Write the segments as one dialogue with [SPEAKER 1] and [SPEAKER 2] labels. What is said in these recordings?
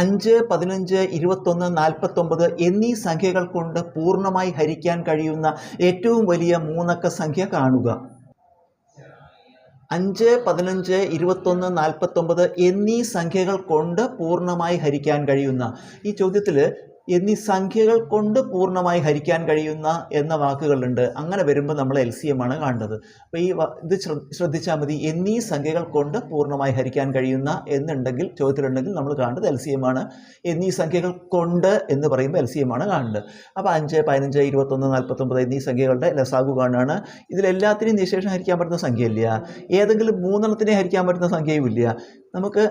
[SPEAKER 1] 5, 15, 21, 49 എന്നീ സംഖ്യകൾ കൊണ്ട് പൂർണ്ണമായി ഹരിക്കാൻ കഴിയുന്ന ഏറ്റവും വലിയ മൂന്നക്ക സംഖ്യ കാണുക. 5, 15, 21, 49 എന്നീ സംഖ്യകൾ കൊണ്ട് പൂർണ്ണമായി ഹരിക്കാൻ കഴിയുന്ന, ഈ ചോദ്യത്തിൽ എന്നീ സംഖ്യകൾ കൊണ്ട് പൂർണ്ണമായി ഹരിക്കാൻ കഴിയുന്ന എന്ന വാക്കുകളുണ്ട്. അങ്ങനെ വരുമ്പോൾ നമ്മൾ LCM ആണ് കാണേണ്ടത്. അപ്പോൾ ഇത് ശ്രദ്ധിച്ചാൽ മതി. എന്നീ സംഖ്യകൾ കൊണ്ട് പൂർണ്ണമായി ഹരിക്കാൻ കഴിയുന്ന എന്നുണ്ടെങ്കിൽ, ചോദ്യത്തിലുണ്ടെങ്കിൽ നമ്മൾ കാണേണ്ടത് LCM ആണ്. എന്നീ സംഖ്യകൾ കൊണ്ട് എന്ന് പറയുമ്പോൾ LCM ആണ് കാണേണ്ടത്. അപ്പോൾ 5, 15, 21, 49 എന്നീ സംഖ്യകളുടെ ലസാഗു കാണുകയാണ്. ഇതിലെല്ലാത്തിനെയും നിശേഷം ഹരിക്കാൻ പറ്റുന്ന സംഖ്യയില്ല. ഏതെങ്കിലും മൂന്നെണ്ണത്തിനെ ഹരിക്കാൻ പറ്റുന്ന സംഖ്യയും ഇല്ല. നമുക്ക്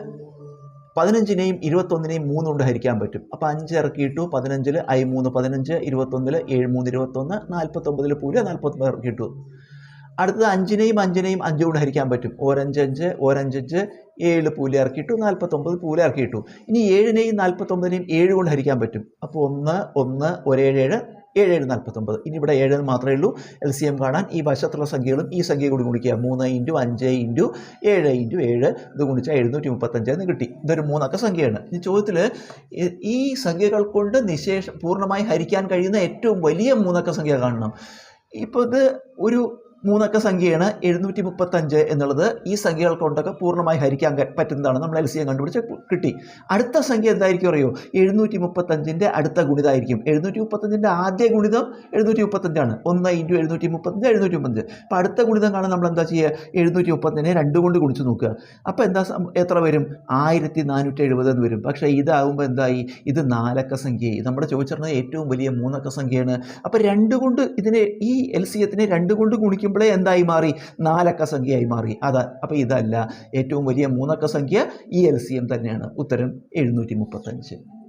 [SPEAKER 1] 15നെയും 21നെയും 3 കൊണ്ട് ഹരിക്കാൻ പറ്റും. അപ്പോൾ 5 ഇറക്കിയിട്ടു, 15ൽ I3 15, 21ൽ 7 3 21, 49ൽ 49 ഇറക്കിയിട്ടു. അടുത്തത് 5നെയും 5 കൊണ്ട് ഹരിക്കാൻ പറ്റും. 5 5, 5 7 പൂല ഇറക്കിയിട്ടു, 49 പൂല ഇറക്കിയിട്ടു. ഇനി 7നെയും 49നെയും 7 കൊണ്ട് ഹരിക്കാൻ പറ്റും. അപ്പോൾ 1 1 1 7 7 7 49. ഇനി ഇവിടെ 7 മാത്രമേ ഉള്ളൂ. LCM കാണാൻ ഈ വശത്തുള്ള സംഖ്യകളും ഈ സംഖ്യ കൂടി ഗുണിക്കുക. 3 × 5 × 7 × 7 ഇത് ഗുണിച്ചാൽ 735 എന്ന് കിട്ടി. ഇതൊരു മൂന്നക്ക സംഖ്യയാണ്. ഈ ചോദ്യത്തിൽ ഈ സംഖ്യകൾ കൊണ്ട് പൂർണ്ണമായി ഹരിക്കാൻ കഴിയുന്ന ഏറ്റവും വലിയ മൂന്നക്ക സംഖ്യ കാണണം. ഇപ്പോൾ ഇത് ഒരു മൂന്നക്ക സംഖ്യയാണ് 735 എന്നുള്ളത്. ഈ സംഖ്യകൾ കൊണ്ടൊക്കെ പൂർണ്ണമായി ഹരിക്കാൻ പറ്റുന്നതാണ്. നമ്മൾ LCM കണ്ടുപിടിച്ച് കിട്ടി. അടുത്ത സംഖ്യ എന്തായിരിക്കും അറിയോ? 735ൻ്റെ അടുത്ത ഗുണിതമായിരിക്കും. 735ൻ്റെ ആദ്യ ഗുണിതം 735 ആണ്. 1 × 735 735. അപ്പോൾ അടുത്ത ഗുണിതം കാണാൻ നമ്മൾ എന്താ ചെയ്യുക? 735നെ 2 കൊണ്ട് ഗുണിച്ച് നോക്കുക. അപ്പോൾ എത്ര വരും? 1470 എന്ന് വരും. പക്ഷേ ഇതാകുമ്പോൾ എന്തായി? ഇത് നാലക്ക സംഖ്യയായി. നമ്മുടെ ചോദിച്ചിരുന്നത് ഏറ്റവും വലിയ മൂന്നക്ക സംഖ്യയാണ്. അപ്പോൾ 2 കൊണ്ട് ഇതിനെ, ഈ LCMത്തിനെ 2 കൊണ്ട് ഗുണിക്കും എന്തായി മാറി? നാലക്ക സംഖ്യയായി മാറി. അപ്പോൾ ഇതല്ല ഏറ്റവും വലിയ മൂന്നക്ക സംഖ്യ, ഈ LCM തന്നെയാണ്. ഉത്തരം 735.